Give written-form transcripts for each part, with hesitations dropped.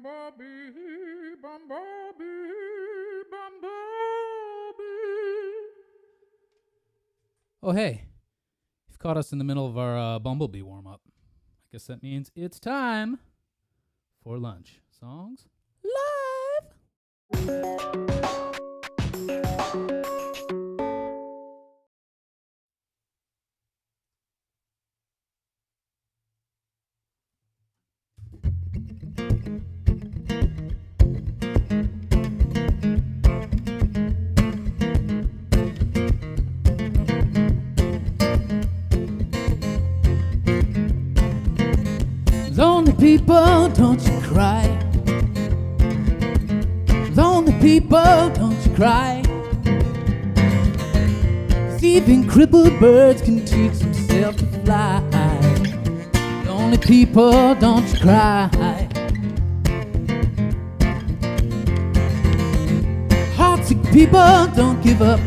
Bumblebee, bumblebee, bumblebee. Oh, hey. You've caught us in the middle of our bumblebee warm-up. I guess that means it's time for lunch. Songs live. Lonely people, don't you cry. Lonely people, don't you cry. 'Cause even crippled birds can teach themselves to fly. Lonely people, don't you cry. Heartsick people, don't give up.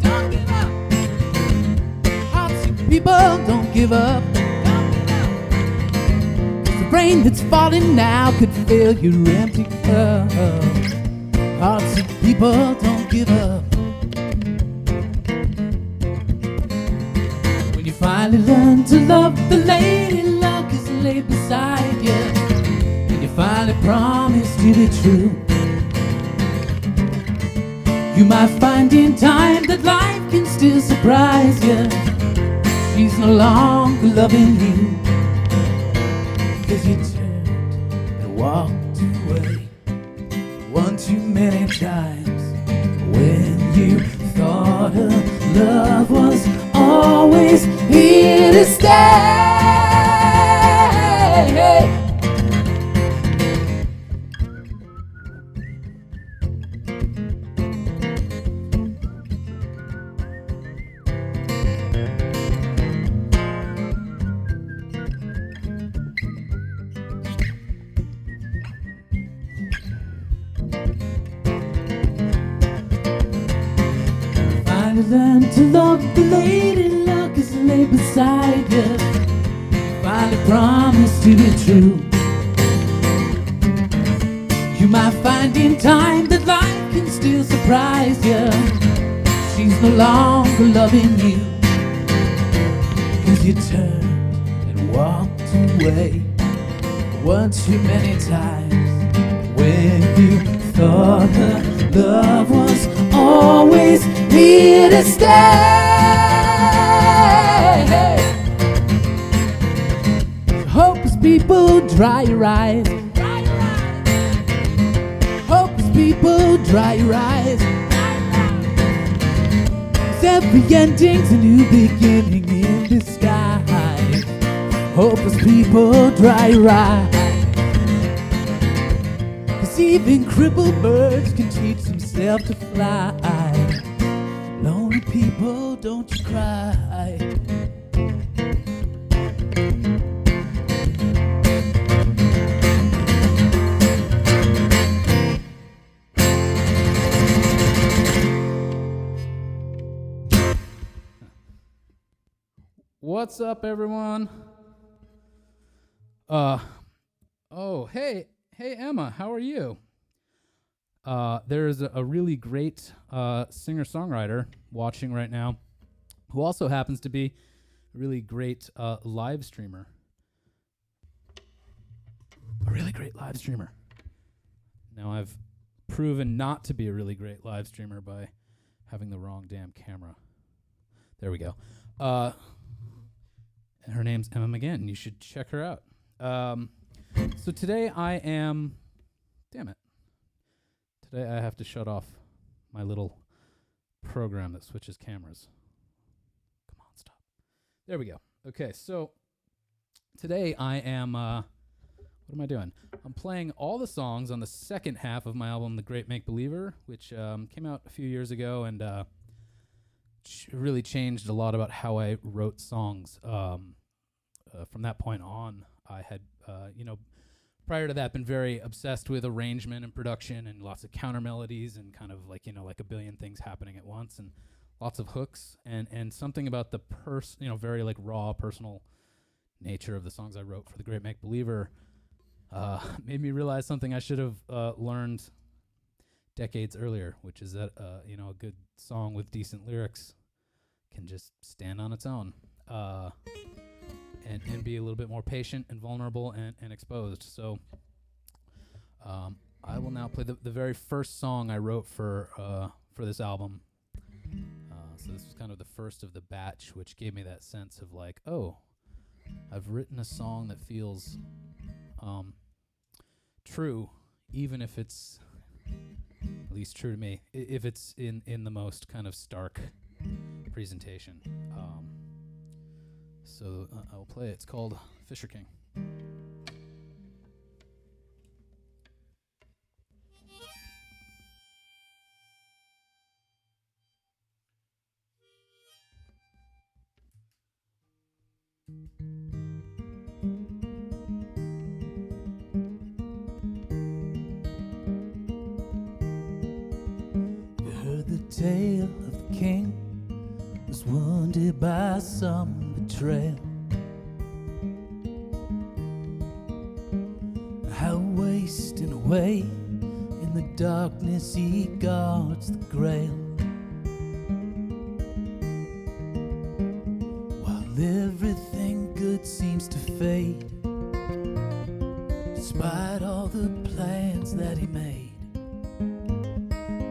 Don't give up. Heartsick people, don't give up. Rain that's falling now could fill your empty cup. Heartsick people, don't give up. When you finally learn to love, the lady luck is laid beside you. And you finally promise to be true. You might find in time that life can still surprise you. She's no longer loving you. 'Cause you turned and walked away one too many times. When you thought her love was always here to stay. Learn to love, the lady luck is laid beside you. Finally promise to be true. You might find in time that life can still surprise you. She's no longer loving you. 'Cause you turned and walked away one too many times. When you thought her love was always here to stay. Hopeless people, dry your eyes. Hopeless people, dry your eyes. 'Cause every ending's a new beginning in disguise. Hopeless people, dry your eyes. 'Cause even crippled birds can teach themselves to fly. Lonely people, don't you cry. What's up, everyone? Hey Emma, how are you? There's a really great singer-songwriter watching right now who also happens to be a really great live streamer. A really great live streamer. Now, I've proven not to be a really great live streamer by having the wrong damn camera. There we go. Her name's Emma McGinn. You should check her out. So today I am... Damn it. Today I have to shut off my little program that switches cameras. Come on, stop. There we go. Okay, so today I am, what am I doing? I'm playing all the songs on the second half of my album, The Great Make Believer, which came out a few years ago and really changed a lot about how I wrote songs. From that point on, I had, prior to that, been very obsessed with arrangement and production and lots of counter melodies and kind of like a billion things happening at once and lots of hooks and something about the very like raw personal nature of the songs I wrote for The Great Make Believer made me realize something I should have learned decades earlier, which is that a good song with decent lyrics can just stand on its own and be a little bit more patient and vulnerable and exposed. So I will now play the very first song I wrote for this album. So this was kind of the first of the batch, which gave me that sense of like, oh, I've written a song that feels true, even if it's, at least true to me, if it's in the most kind of stark presentation. So I'll play it. It's called Fisher King. You heard the tale of the king was wounded by some betrayal. How wasting away in the darkness he guards the grail. While everything good seems to fade, despite all the plans that he made,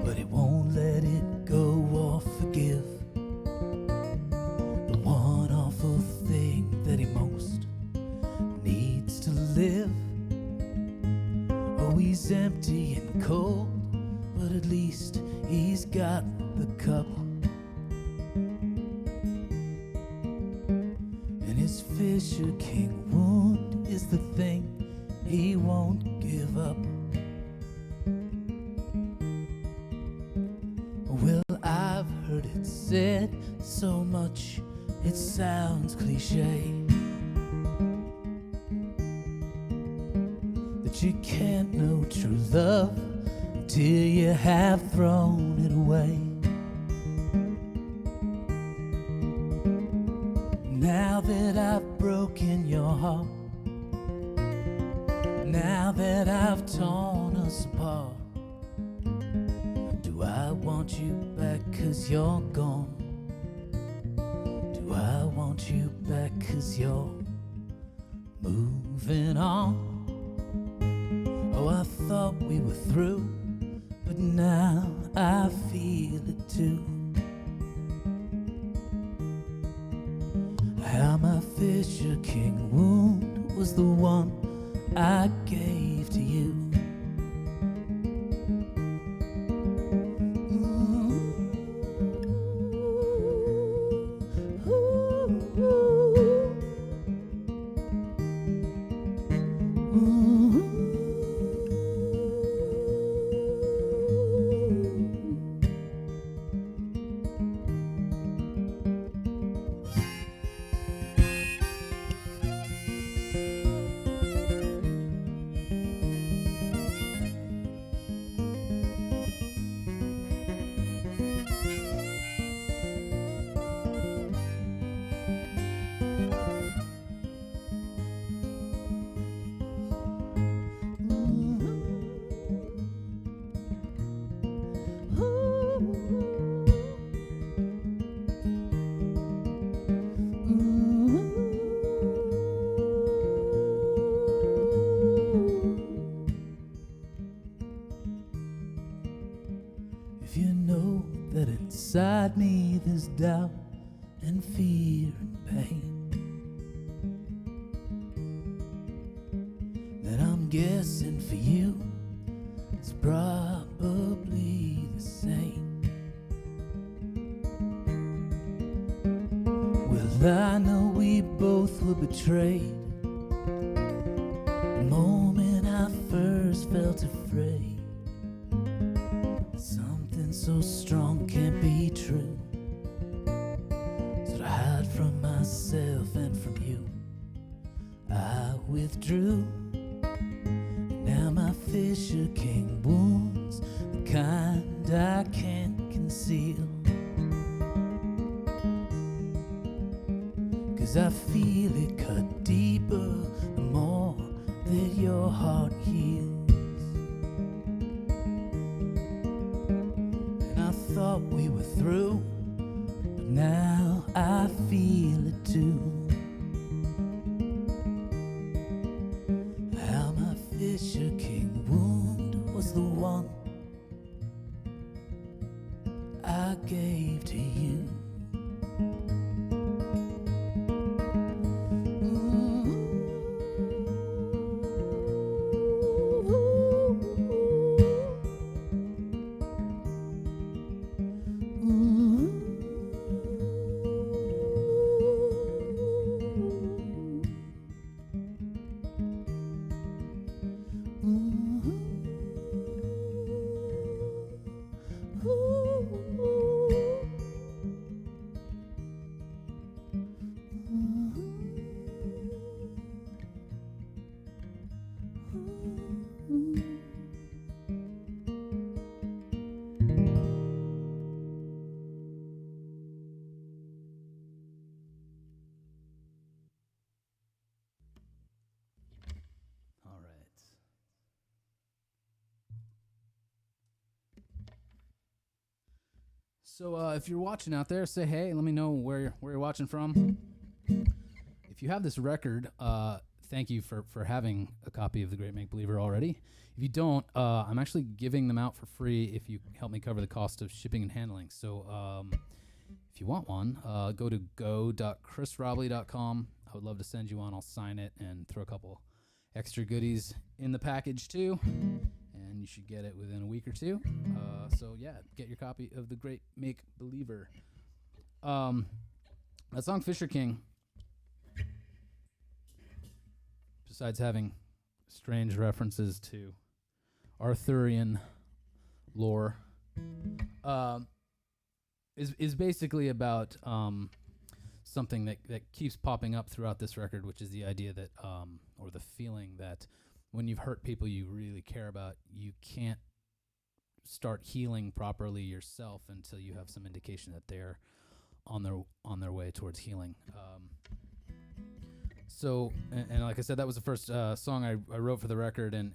but he won't let it go or forgive the one awful thing that he most needs to live. Oh, he's empty and cold, but at least he's got the cup. And his Fisher King wound is the thing he won't give up. Well, I've heard it said so much it sounds cliche, that you can't know true love until you have thrown it away. Now that I've broken your heart, now that I've torn us apart, do I want you back 'cause you're gone? Do I want you back 'cause you're moving on? Oh, I thought we were through, but now I feel it too. How my Fisher King wound was the one I gave to you. If you know that inside me there's doubt and fear and pain, then I'm guessing for you it's probably the same. Well, I know we both were betrayed the moment I first felt afraid. Something so strong can't be true, so to hide from myself and from you, I withdrew. Now my Fisher King wounds, the kind I can't conceal, 'cause I feel it cut deeper the more that you're heart heals. And I thought we were through, but now I feel it too. How my Fisher King wound was the one I gave to you. So if you're watching out there, say hey. Let me know where you're watching from. If you have this record, thank you for having a copy of The Great Make Believer already. If you don't, I'm actually giving them out for free if you help me cover the cost of shipping and handling. So if you want one, go to go.chrisrobley.com. I would love to send you one. I'll sign it and throw a couple extra goodies in the package too. And you should get it within a week or two. So yeah, get your copy of The Great Make Believer. That song Fisher King, besides having strange references to Arthurian lore, is basically about something that keeps popping up throughout this record, which is the idea that, or the feeling that when you've hurt people you really care about, you can't start healing properly yourself until you have some indication that they're on their way towards healing. So, like I said, that was the first song I wrote for the record, and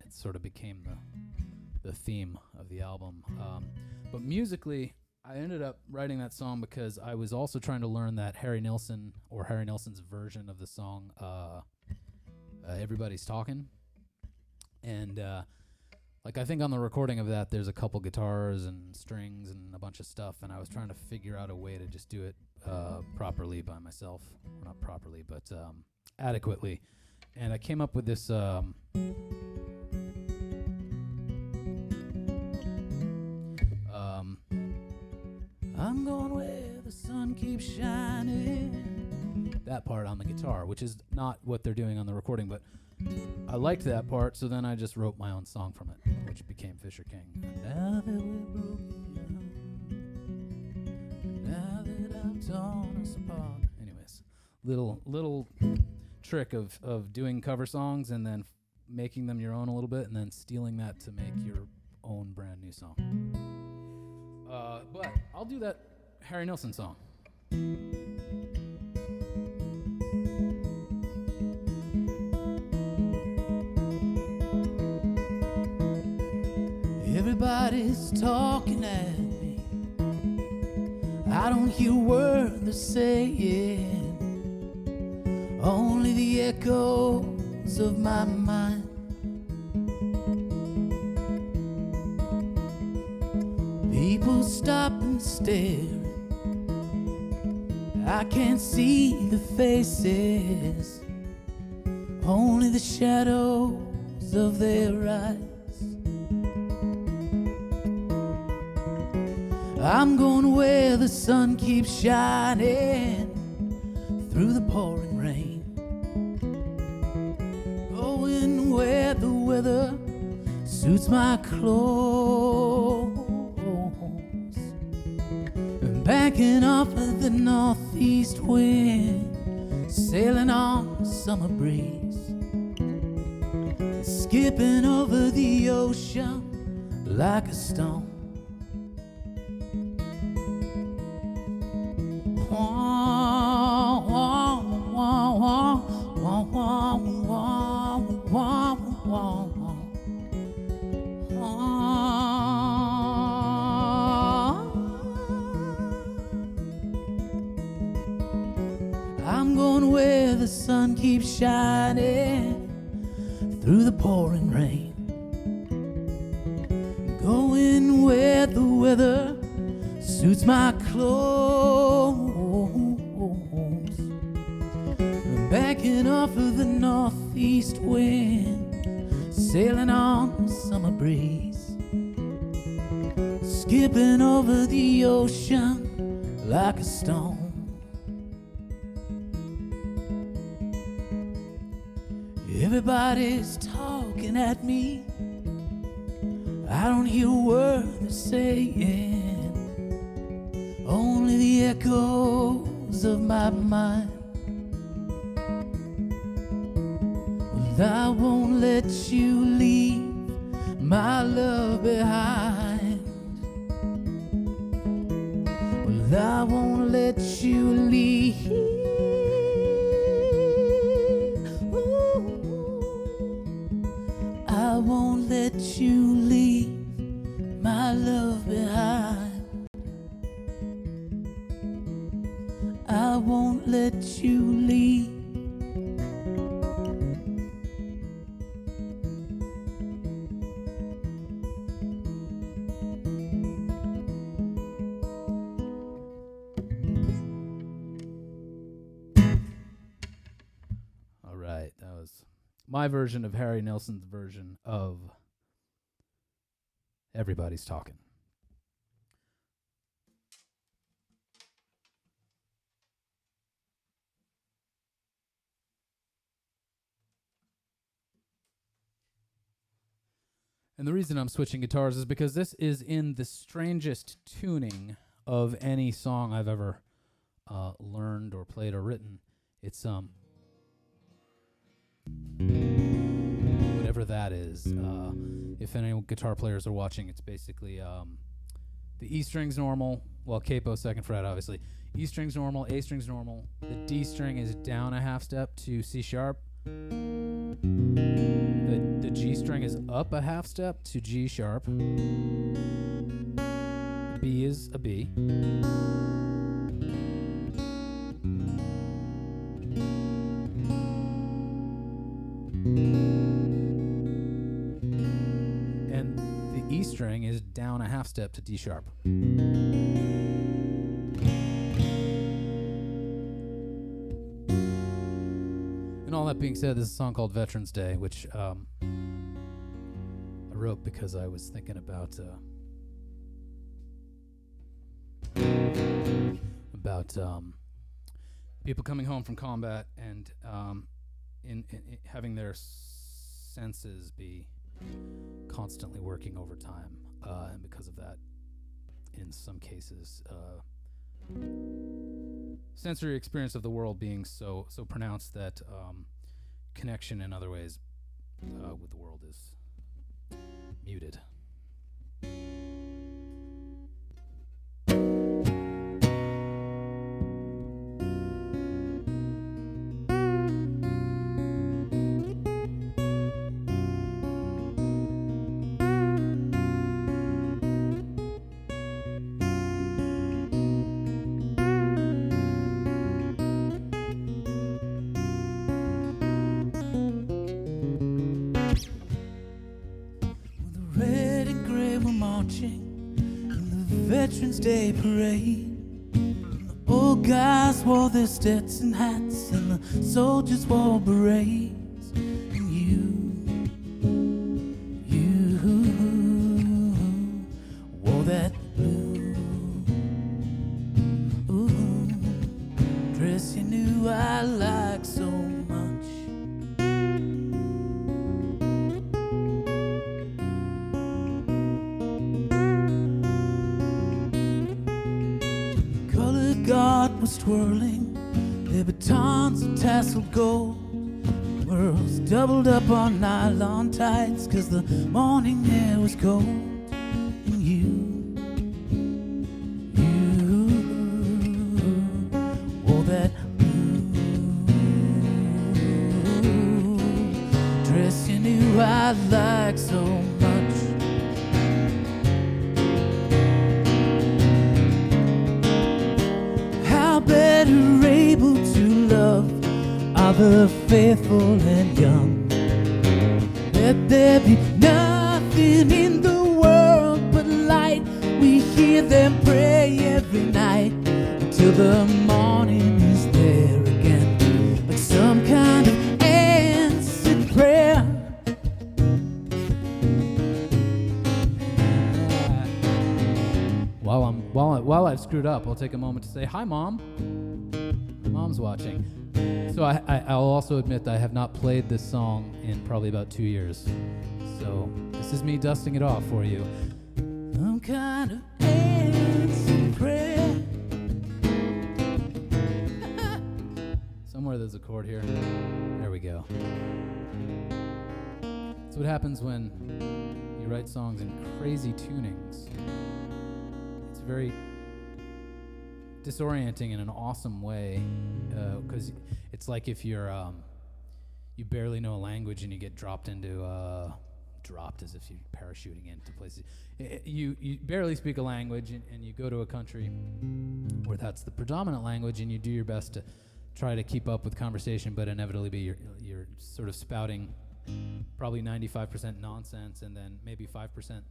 it sort of became the theme of the album. But musically, I ended up writing that song because I was also trying to learn that Harry Nilsson's version of the song, Everybody's Talking. And like I think on the recording of that, there's a couple guitars and strings and a bunch of stuff, and I was trying to figure out a way to just do it properly by myself. Well, not properly, but adequately. And I came up with this I'm going where the sun keeps shining. That part on the guitar, which is not what they're doing on the recording, but I liked that part, so then I just wrote my own song from it, which became Fisher King. Now that we're broken down, now that I've torn us apart. Anyways, little trick of doing cover songs and then making them your own a little bit, and then stealing that to make your own brand new song. But I'll do that Harry Nilsson song. Everybody's talking at me. I don't hear a word they're saying, only the echoes of my mind. People stop and stare. I can't see the faces, only the shadows of their eyes. I'm going where the sun keeps shining through the pouring rain, going where the weather suits my clothes, and banking off of the northeast wind, sailing on the summer breeze, skipping over the ocean like a stone. Wah, wah, wah, wah, wah, wah, wah. I'm going where the sun keeps shining through the pouring rain. Going where the weather suits my clothes. Backing off of the northeast wind, sailing on the summer breeze, skipping over the ocean like a stone. Everybody's talking at me, I don't hear a word they're saying, only the echoes of my mind. Well, I won't let you leave my love behind. Well, I won't let you leave. I won't let you leave my love behind. I won't let you leave. All right, that was my version of Harry Nelson's version of Everybody's Talking. And the reason I'm switching guitars is because this is in the strangest tuning of any song I've ever learned or played or written. It's whatever that is. If any guitar players are watching, it's basically the E string's normal, well, capo second fret, obviously. E string's normal, A string's normal. The D string is down a half step to C sharp. The G string is up a half step to G sharp. B is a B. And the E string is down a half step to D sharp. And all that being said, this is a song called Veterans Day, which I wrote because I was thinking about people coming home from combat and in having their senses be constantly working overtime, and because of that, in some cases, sensory experience of the world being so pronounced that connection in other ways with the world is muted. Veterans Day parade. The old guys wore their Stetson hats and the soldiers wore berets. And you wore that blue dress you knew I liked so much. God was twirling their batons of tasseled gold. Girls doubled up on nylon tights 'cause the morning air was cold. And you wore that blue dress you knew I I like so much. How better able to love are the faithful and young. Let there be nothing in the world but light. We hear them pray every night until the morning is there again, like some kind of answered prayer. While I've screwed up, I'll take a moment to say hi, Mom. My mom's watching. So I'll also admit that I have not played this song in probably about 2 years. So this is me dusting it off for you. Some kind of answered prayer. Somewhere there's a chord here. There we go. That's what happens when you write songs in crazy tunings. It's very disorienting in an awesome way, because it's like if you're you barely know a language and you get dropped as if you're parachuting into places. You barely speak a language and you go to a country where that's the predominant language, and you do your best to try to keep up with conversation, but inevitably you're sort of spouting probably 95% nonsense and then maybe 5%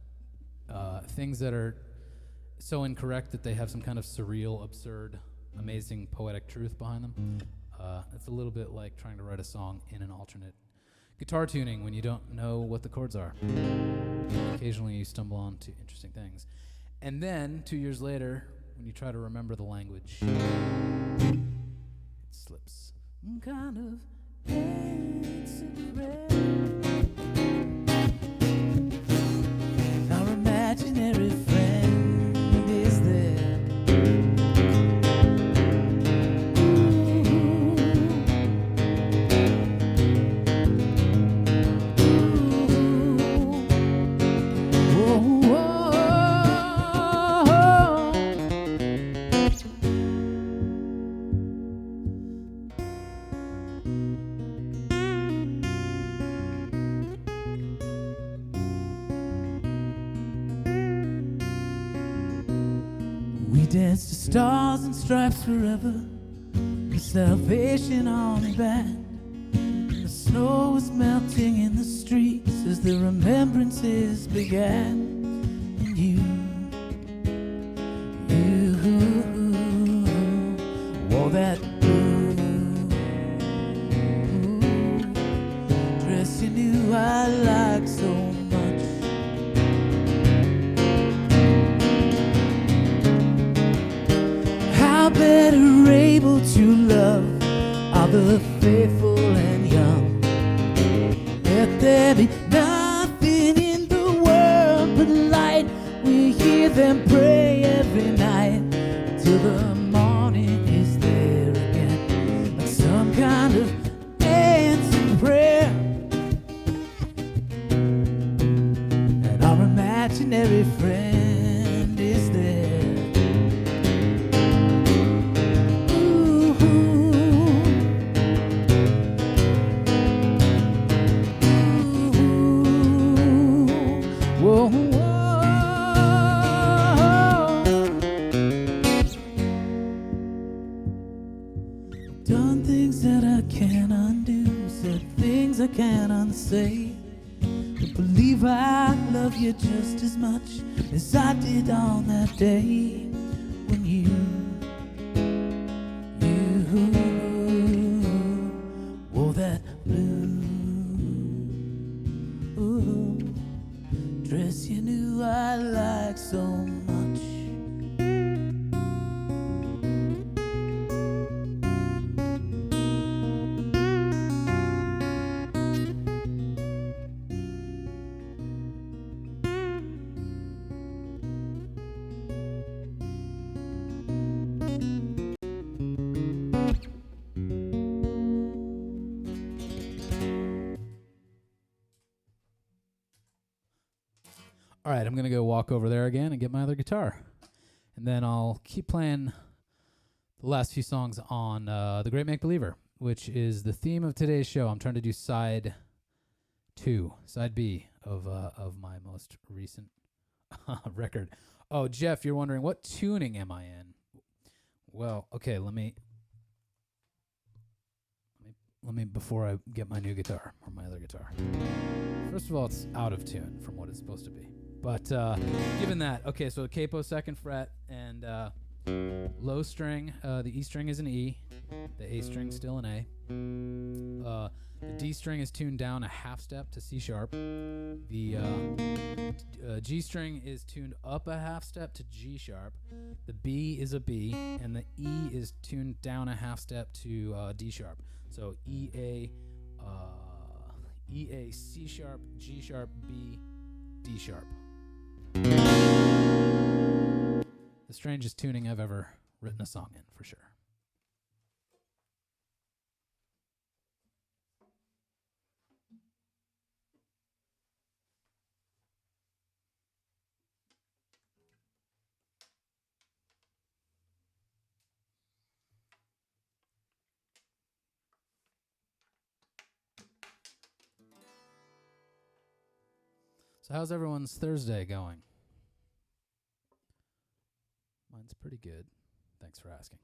things that are so incorrect that they have some kind of surreal, absurd, amazing poetic truth behind them. It's a little bit like trying to write a song in an alternate guitar tuning when you don't know what the chords are. Occasionally you stumble onto interesting things. And then 2 years later, when you try to remember the language, it slips. Kind of answered prayer. Our imaginary friend is there. Dance to stars and stripes forever, with salvation on the band. The snow was melting in the streets as the remembrances began. And you wore that blue dress you knew I liked so much. Better able to love are the faithful and young. Let there be nothing in the world but light. We hear them pray every night till the morning is there again, like some kind of answered prayer. And our imaginary friend is there. Done things that I can't undo, said things I can't unsay. But believe I love you just as much as I did on that day when you wore that blue dress you knew I liked so much. All right, I'm going to go walk over there again and get my other guitar. And then I'll keep playing the last few songs on The Great Make Believer, which is the theme of today's show. I'm trying to do side 2, side B of my most recent record. Oh, Jeff, you're wondering what tuning am I in? Well, okay, let me before I get my new guitar or my other guitar. First of all, it's out of tune from what it's supposed to be. But given that, okay, so capo 2nd fret and low string, the E string is an E, the A string still an A. The D string is tuned down a half step to C sharp. The G string is tuned up a half step to G sharp. The B is a B, and the E is tuned down a half step to D sharp. So E A, C sharp, G sharp, B, D sharp. The strangest tuning I've ever written a song in, for sure. So how's everyone's Thursday going? Mine's pretty good. Thanks for asking.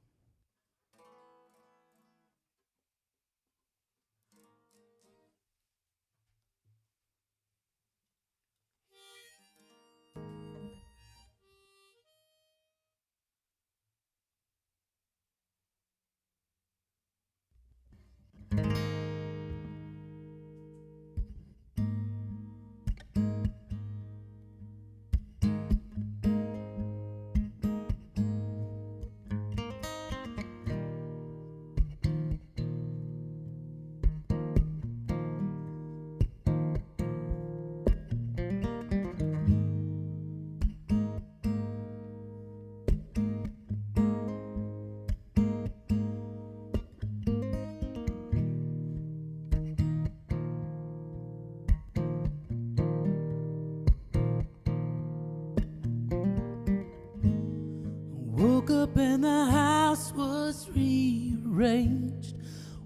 Woke up and the house was rearranged.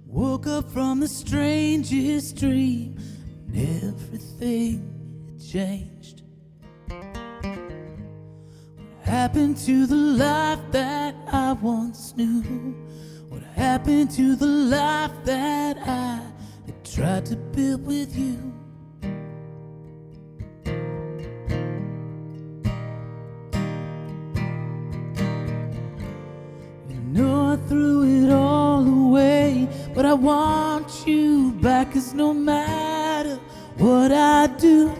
Woke up from the strangest dream, and everything had changed. What happened to the life that I once knew? What happened to the life that I had tried to build with you? Threw it all away, but I want you back, 'cause no matter what I do,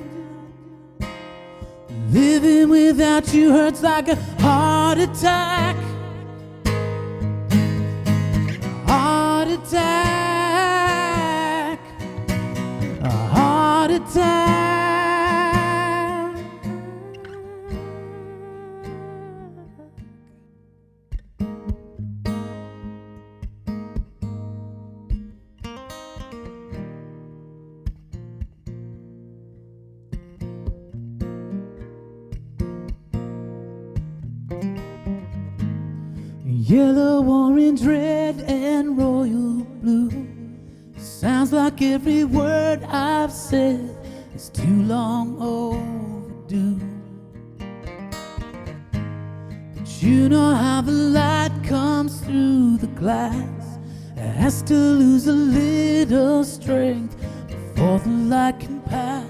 living without you hurts like a heart attack. Heart attack. A heart attack. Yellow, orange, red, and royal blue. Sounds like every word I've said is too long overdue. But you know how the light comes through the glass. It has to lose a little strength before the light can pass.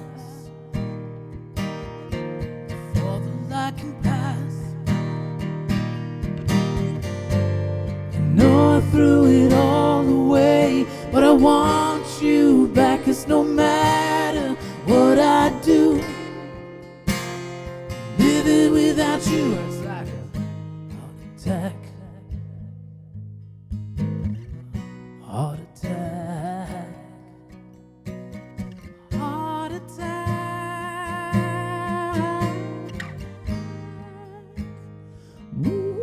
Before the light can pass. I threw it all away, but I want you back, 'cause no matter what I do, living without you is like a heart attack. Heart attack. Heart attack. Ooh.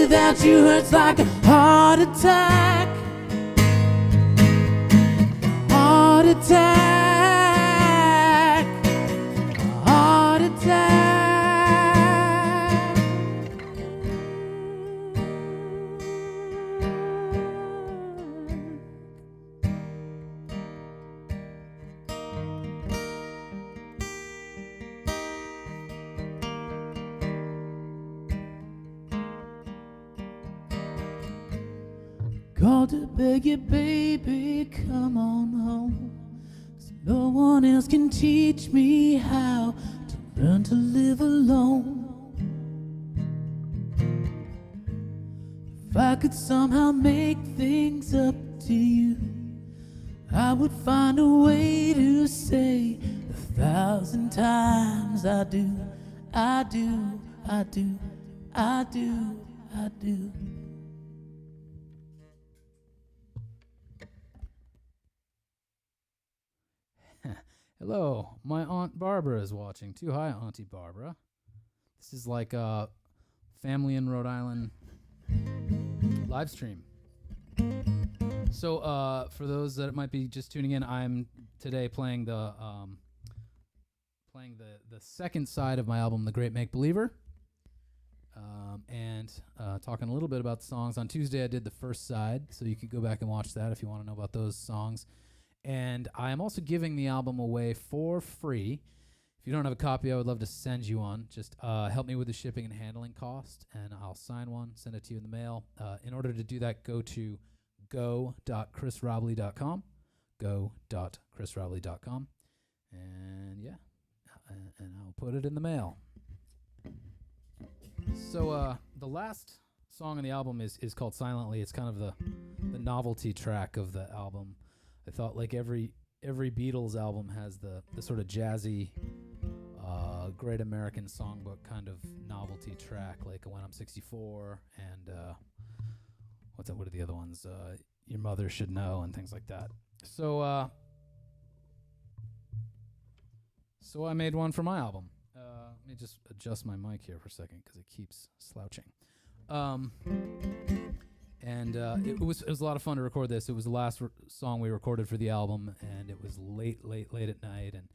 without you hurts like a heart attack. Heart attack. Heart attack. Called to beg you, baby, come on home. 'Cause no one else can teach me how to learn to live alone. If I could somehow make things up to you, I would find a way to say 1,000 times I do, I do, I do, I do, I do. Hello, my Aunt Barbara is watching too. Hi, Auntie Barbara. This is like a family in Rhode Island live stream. So, for those that might be just tuning in, I'm today playing the second side of my album, The Great Make Believer, and talking a little bit about the songs. On Tuesday, I did the first side, so you could go back and watch that if you want to know about those songs. And I am also giving the album away for free. If you don't have a copy, I would love to send you one. Just help me with the shipping and handling cost, and I'll sign one, send it to you in the mail. In order to do that, go to go.chrisrobley.com, go.chrisrobley.com, and yeah, and I'll put it in the mail. So the last song on the album is called Silently. It's kind of the novelty track of the album. I thought like every Beatles album has the sort of jazzy Great American Songbook kind of novelty track, like When I'm 64 and what are the other ones? Your Mother Should Know and things like that. So I made one for my album. Let me just adjust my mic here for a second because it keeps slouching. And it was a lot of fun to record this. It was the last song we recorded for the album, and it was late at night. And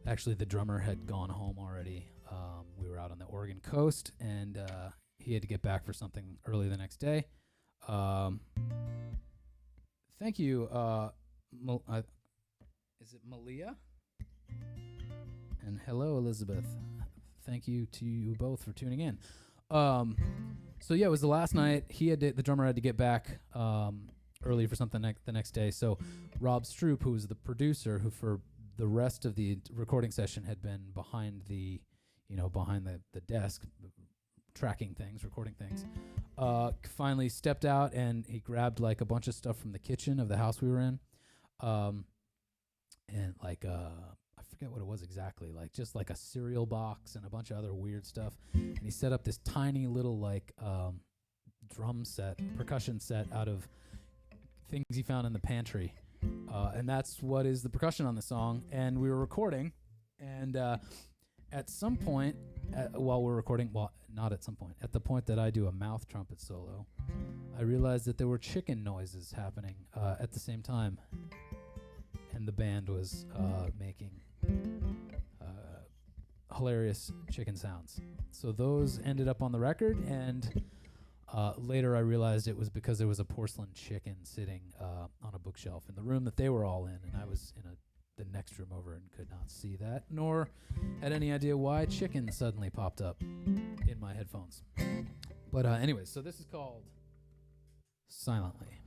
actually, the drummer had gone home already. We were out on the Oregon coast, and he had to get back for something early the next day. Thank you. Is it Malia? And hello, Elizabeth. Thank you to you both for tuning in. So yeah, it was the last night. The drummer had to get back early for something the next day. So Rob Stroop, who was the producer, who for the rest of the recording session had been behind the desk, tracking things, recording things, finally stepped out, and he grabbed like a bunch of stuff from the kitchen of the house we were in, and like I forget what it was exactly, like just like a cereal box and a bunch of other weird stuff. And he set up this tiny little like percussion set out of things he found in the pantry. And that's what is the percussion on the song. And we were recording, and at some point, while we're recording, well, not at some point, at the point that I do a mouth trumpet solo, I realized that there were chicken noises happening at the same time. And the band was making hilarious chicken sounds. So those ended up on the record, and later I realized it was because there was a porcelain chicken sitting on a bookshelf in the room that they were all in, and I was in the next room over and could not see that, nor had any idea why chicken suddenly popped up in my headphones. But anyway, so this is called Silently.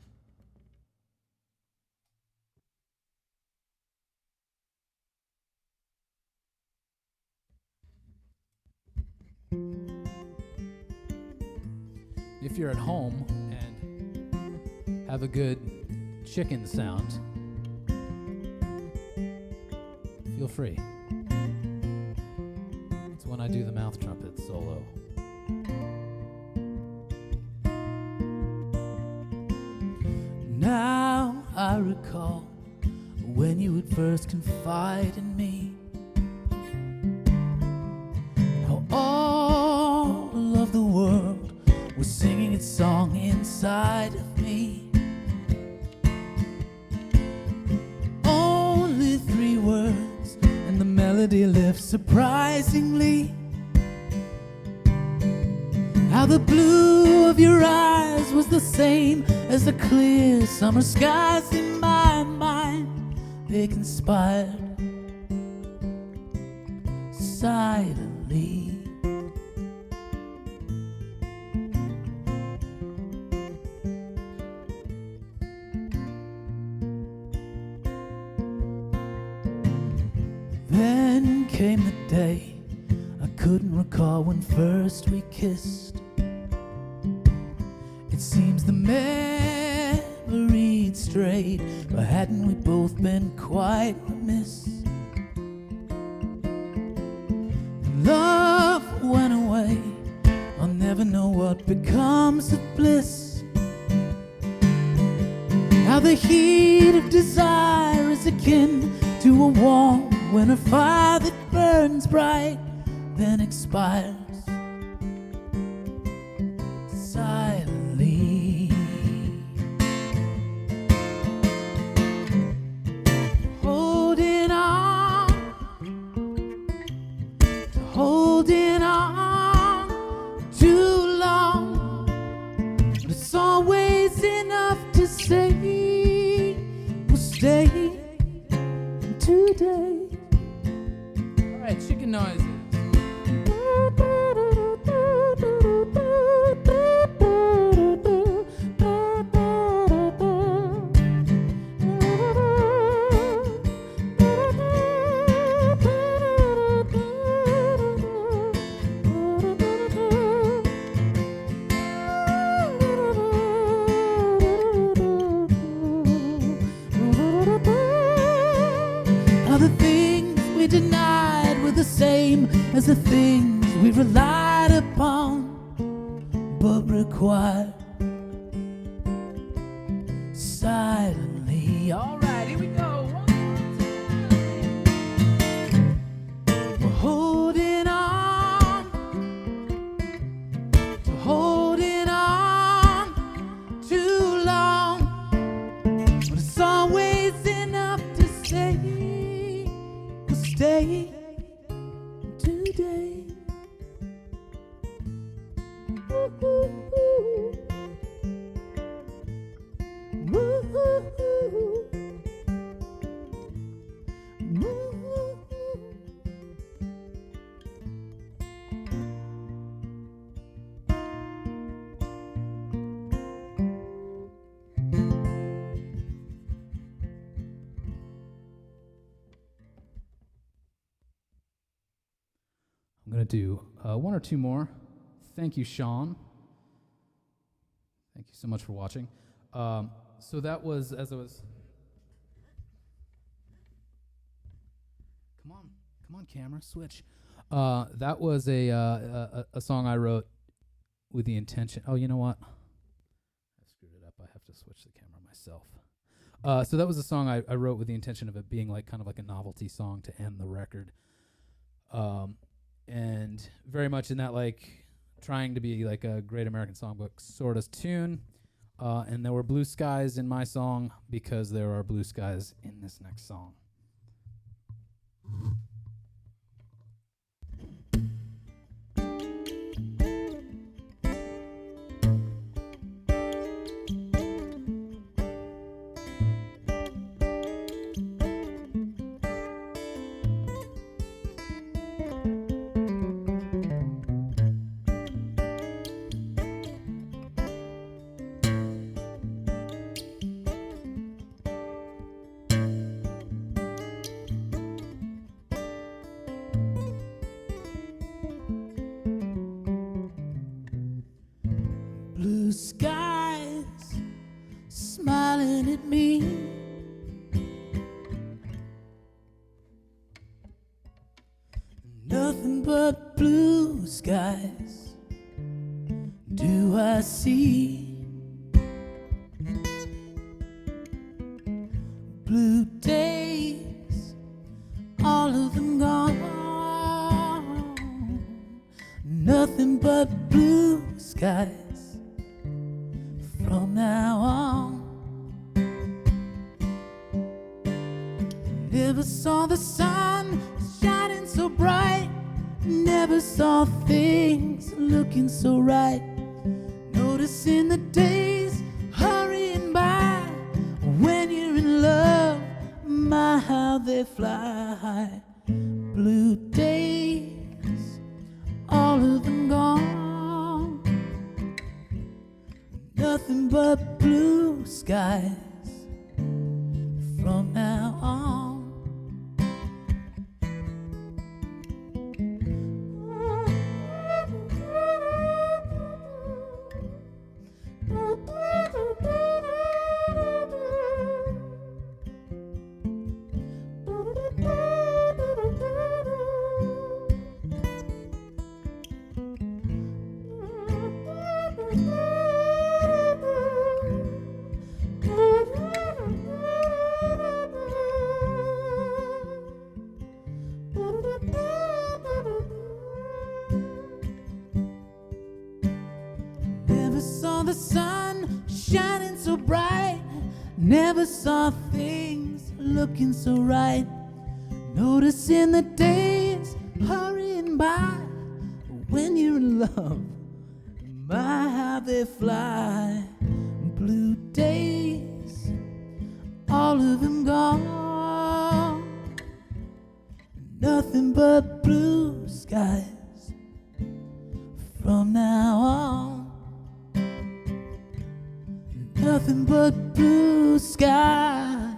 If you're at home and have a good chicken sound, feel free. It's when I do the mouth trumpet solo. Now I recall when you would first confide in me, how all of the world was its song inside of me. Only 3 words, and the melody lifts surprisingly. How the blue of your eyes was the same as the clear summer skies in my mind. They conspired silently. Then came the day I couldn't recall when first we kissed. It seems the memory'd strayed, but hadn't we both been quite remiss? Love went away, I'll never know what becomes of bliss. How the heat of desire is akin to a warm winter fire that burns bright, then expires silently. Holding on too long, but it's always enough to say we'll stay today. All right, chicken noises. How the things we denied were the same as the things we relied upon, but required silently. All right, here we go. One more time. We're holding on too long, but it's always enough to say we'll stay today. I'm going to do 1 or 2 more. Thank you, Sean. Thank you so much for watching. So that was, as I was... Come on, camera, switch. That was a song I wrote with the intention... Oh, you know what? I screwed it up. I have to switch the camera myself. So that was a song I wrote with the intention of it being like kind of like a novelty song to end the record. And very much in that like trying to be like a Great American Songbook sort of tune. And there were blue skies in my song because there are blue skies in this next song. Blue skies smiling at me. Nothing but blue skies do I see. Blue days, all of them gone. Nothing but blue skies from now on. Never saw the sun shining so bright, never saw things looking so right, noticing the days hurrying by. When you're in love, my how they fly. Blue days, all of them gone, nothing but blue skies from now on. Never saw the sun shining so bright, never saw things looking so right, noticing the days hurrying by. When you're in love, my how they fly. Blue days, all of them gone, nothing but blue skies from now on. Nothing but blue skies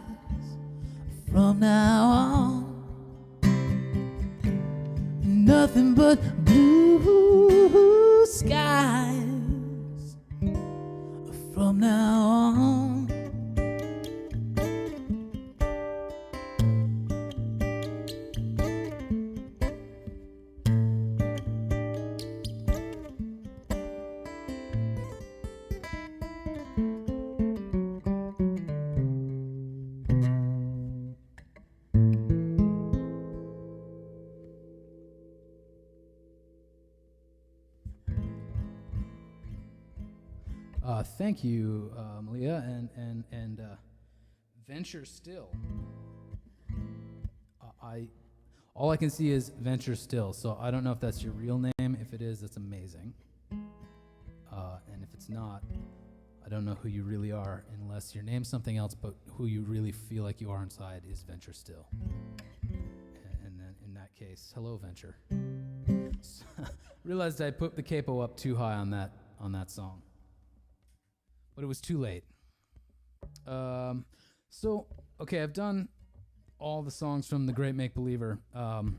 from now on. Nothing but blue skies from now on. Thank you, Malia, and Venture Still. All I can see is Venture Still, so I don't know if that's your real name. If it is, that's amazing. And if it's not, I don't know who you really are, unless your name's something else, but who you really feel like you are inside is Venture Still. And then in that case, hello, Venture. Realized I put the capo up too high on that song. But it was too late. So, okay, I've done all the songs from The Great Make Believer. And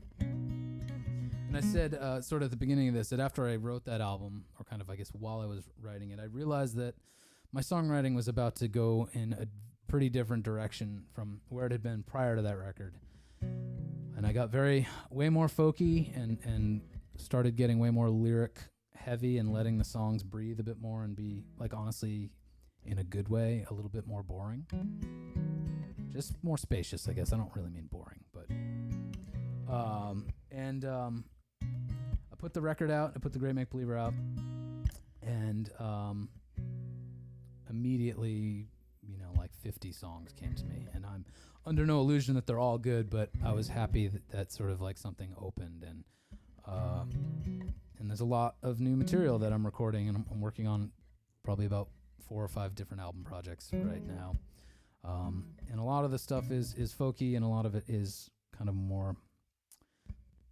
I said, sort of at the beginning of this, that after I wrote that album, or kind of, I guess, while I was writing it, I realized that my songwriting was about to go in a pretty different direction from where it had been prior to that record. And I got way more folky and started getting way more lyric heavy and letting the songs breathe a bit more and be, like, honestly, in a good way, a little bit more boring. Just more spacious, I guess. I don't really mean boring, but I put the record out. I put The Great Make Believer out, and immediately, like 50 songs came to me, and I'm under no illusion that they're all good, but I was happy that sort of like something opened, and there's a lot of new material that I'm recording, and I'm working on probably about 4 or 5 different album projects right now. And a lot of the stuff is folky, and a lot of it is kind of more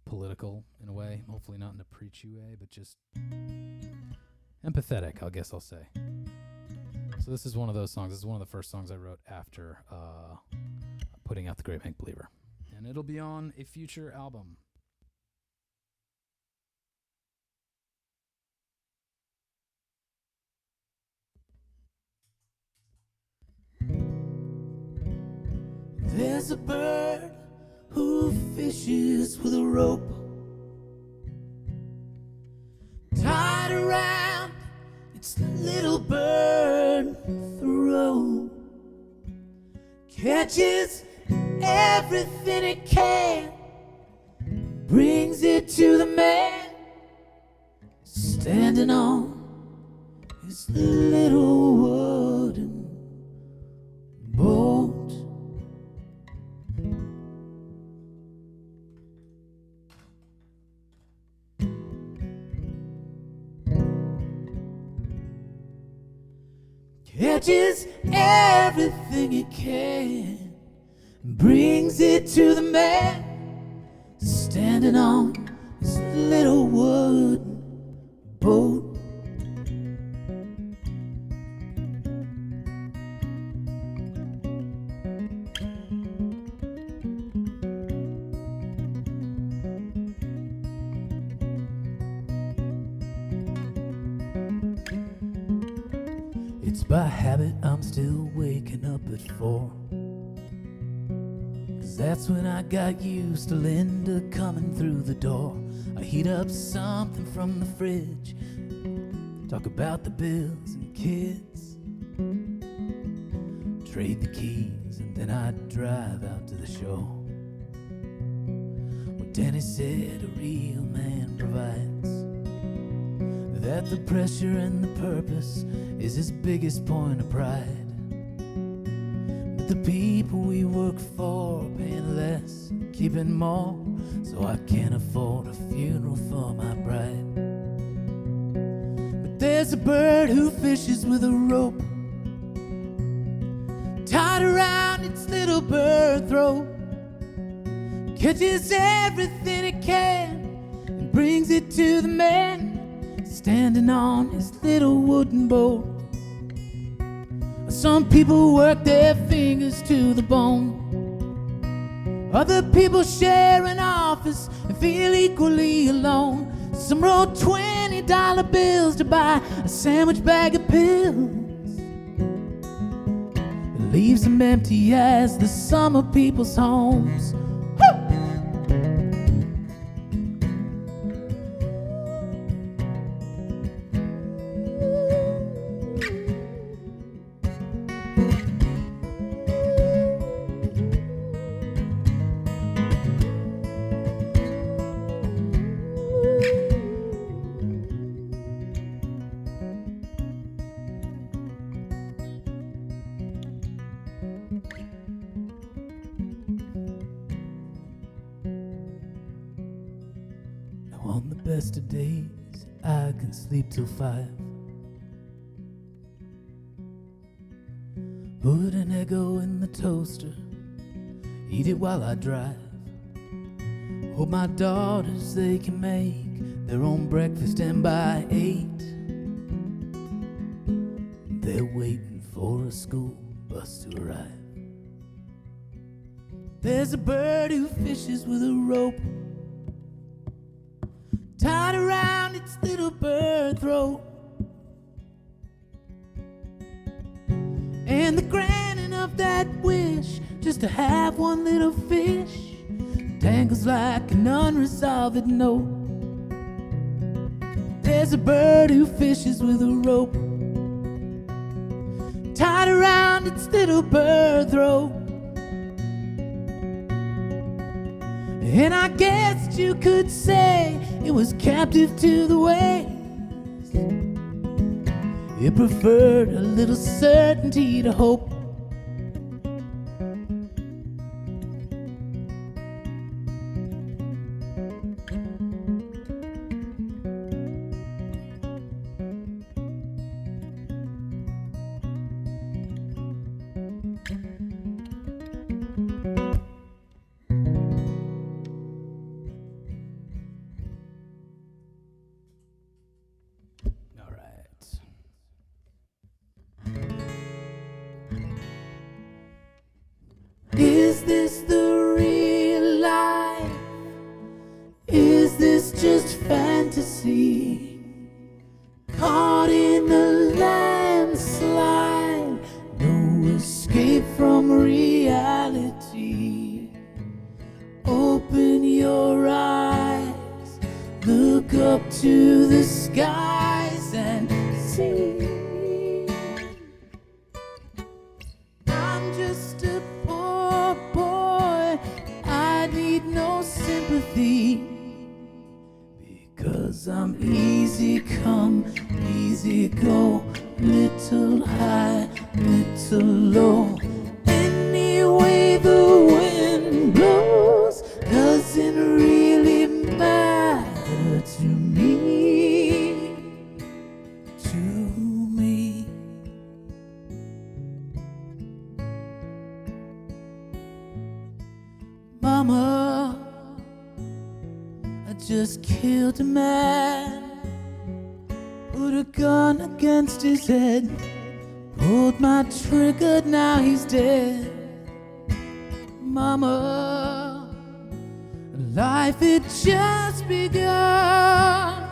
political in a way. Hopefully not in a preachy way, but just empathetic, I guess I'll say. So this is one of those songs. This is one of the first songs I wrote after putting out The Great Make Believer. And it'll be on a future album. There's a bird who fishes with a rope tied around its little bird throat. Catches everything it can, brings it to the man standing on his little world. catches everything it can, and brings it to the man standing on his little wooden boat. It's by habit I'm still waking up at 4, 'cause that's when I got used to Linda coming through the door. I heat up something from the fridge, talk about the bills and kids, trade the keys, and then I'd drive out to the show. Well, Danny said a real man provides, that the pressure and the purpose is his biggest point of pride. But the people we work for are paying less, keeping more, so I can't afford a funeral for my bride. But there's a bird who fishes with a rope tied around its little bird throat, catches everything it can and brings it to the man standing on his little wooden boat. Some people work their fingers to the bone, other people share an office and feel equally alone. Some roll $20 bills to buy a sandwich bag of pills. It leaves them empty as the summer people's homes. On the best of days, I can sleep till 5. Put an Eggo in the toaster, eat it while I drive. Hope my daughters, they can make their own breakfast, and by 8 they're waiting for a school bus to arrive. There's a bird who fishes with a rope tied around its little bird throat, and the granting of that wish just to have one little fish dangles like an unresolved note. There's a bird who fishes with a rope tied around its little bird throat, and I guess you could say it was captive to the waves. It preferred a little certainty to hope. Is this the real life? Is this just fantasy? Caught in a landslide, no escape from reality. Open your eyes, look up to the skies and see. I'm just a poor boy, I need no sympathy, because I'm easy come, easy go, little high, little low. Any way the wind blows doesn't really matter to me, to me. just killed a man, put a gun against his head, pulled my trigger, now he's dead. Mama, life had just begun,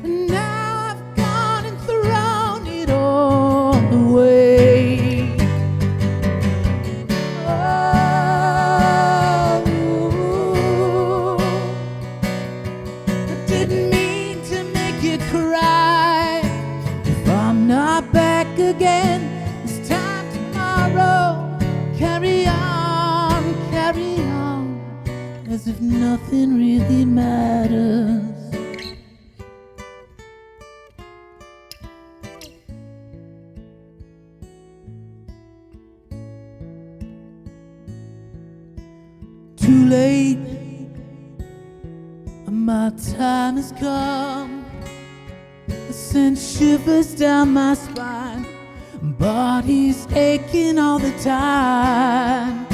and now I've gone and thrown it all away. Oh, I didn't mean to make you cry. If I'm not back again this time tomorrow, carry on, as if nothing really matters. Too late, my time has come. I sent shivers down my spine, body's aching all the time.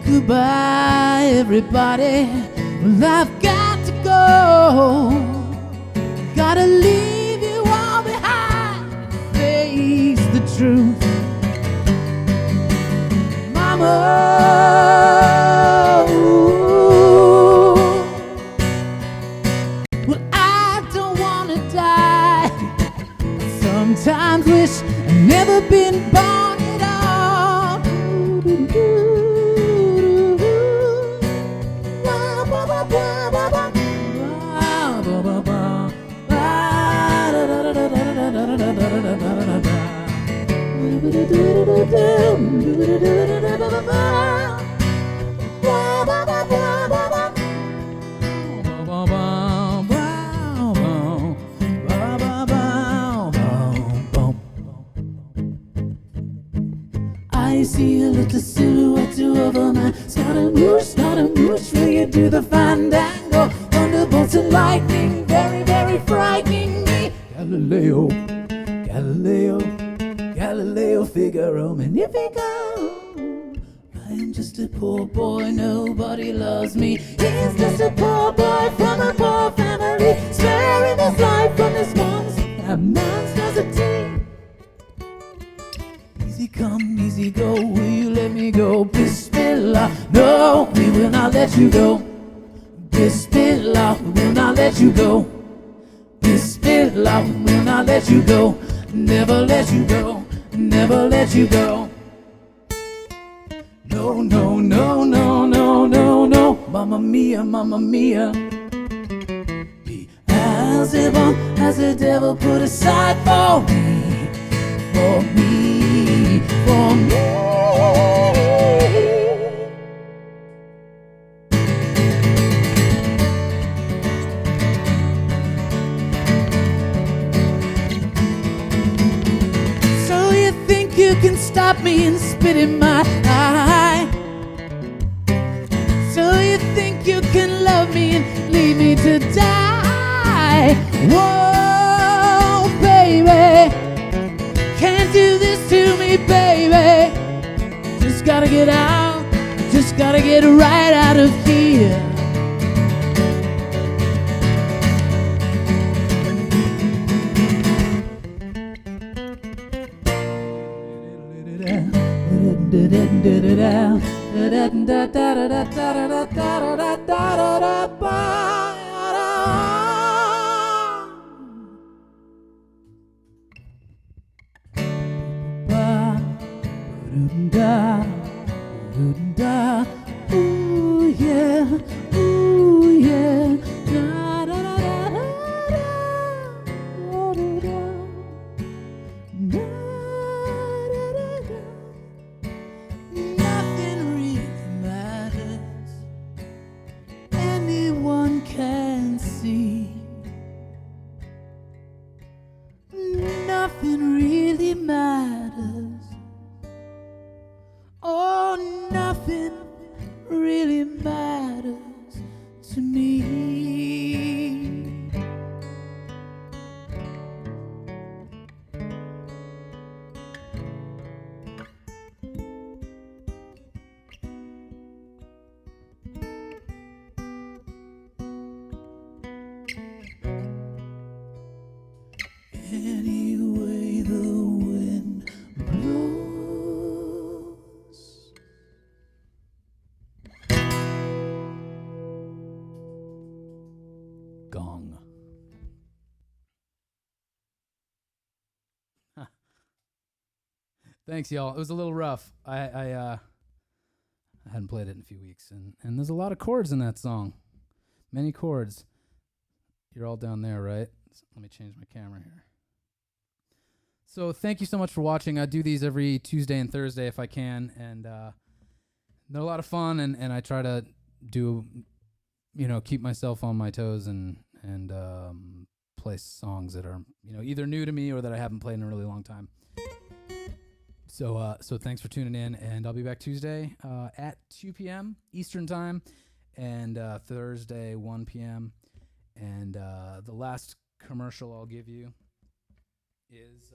Goodbye, everybody. Well, I've got to go. Gotta leave you all behind and face the truth. Mama, well, I don't wanna die. Sometimes wish I'd never been born at all. I see a little silhouette over my Scaramouche, will you do the fandango? Thunderbolts and lightning, very, very frightening me. Galileo, Galileo, Galileo Figaro, Magnifico. I am just a poor boy, nobody loves me. He's just a poor boy from a poor family, sparing his life from this monstrosity. Easy come, easy go, will you let me go? Bismillah, no, we will not let you go. Bismillah, we will not let you go. Bismillah, we will not let you go. Never let you go, never let you go. No, no, no, no, no, no, no. Mamma mia, mamma mia. Beelzebub has the devil put aside for me, for me, for me. So you think you can stop me and spit in my eye? So you think you can love me and leave me to die? Whoa, baby, can't do this to me, baby. Just gotta get out, just gotta get right out of here. Ooh yeah, ooh yeah. Nothing really matters. Anyone can see. Nothing really matters. Oh, nothing any way the wind blows. Gong. Thanks, y'all. It was a little rough. I hadn't played it in a few weeks, and there's a lot of chords in that song. Many chords. You're all down there, right? So let me change my camera here. So thank you so much for watching. I do these every Tuesday and Thursday if I can, and they're a lot of fun, and I try to do, keep myself on my toes and play songs that are, either new to me or that I haven't played in a really long time. So thanks for tuning in, and I'll be back Tuesday at 2 p.m. Eastern Time, and Thursday 1 p.m. And the last commercial I'll give you is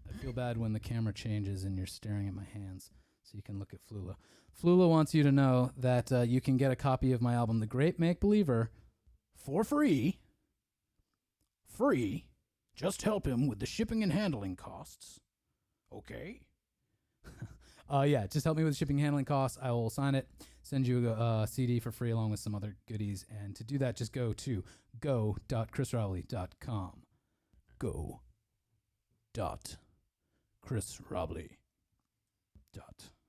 I feel bad when the camera changes and you're staring at my hands, so you can look at Flula. Flula wants you to know that you can get a copy of my album, The Great Make Believer, for free. Free. Just help him with the shipping and handling costs. Okay? Yeah, just help me with shipping and handling costs. I will sign it, send you a CD for free along with some other goodies. And to do that, just go to go.chrisrobley.com. Go.chrisrobley.com.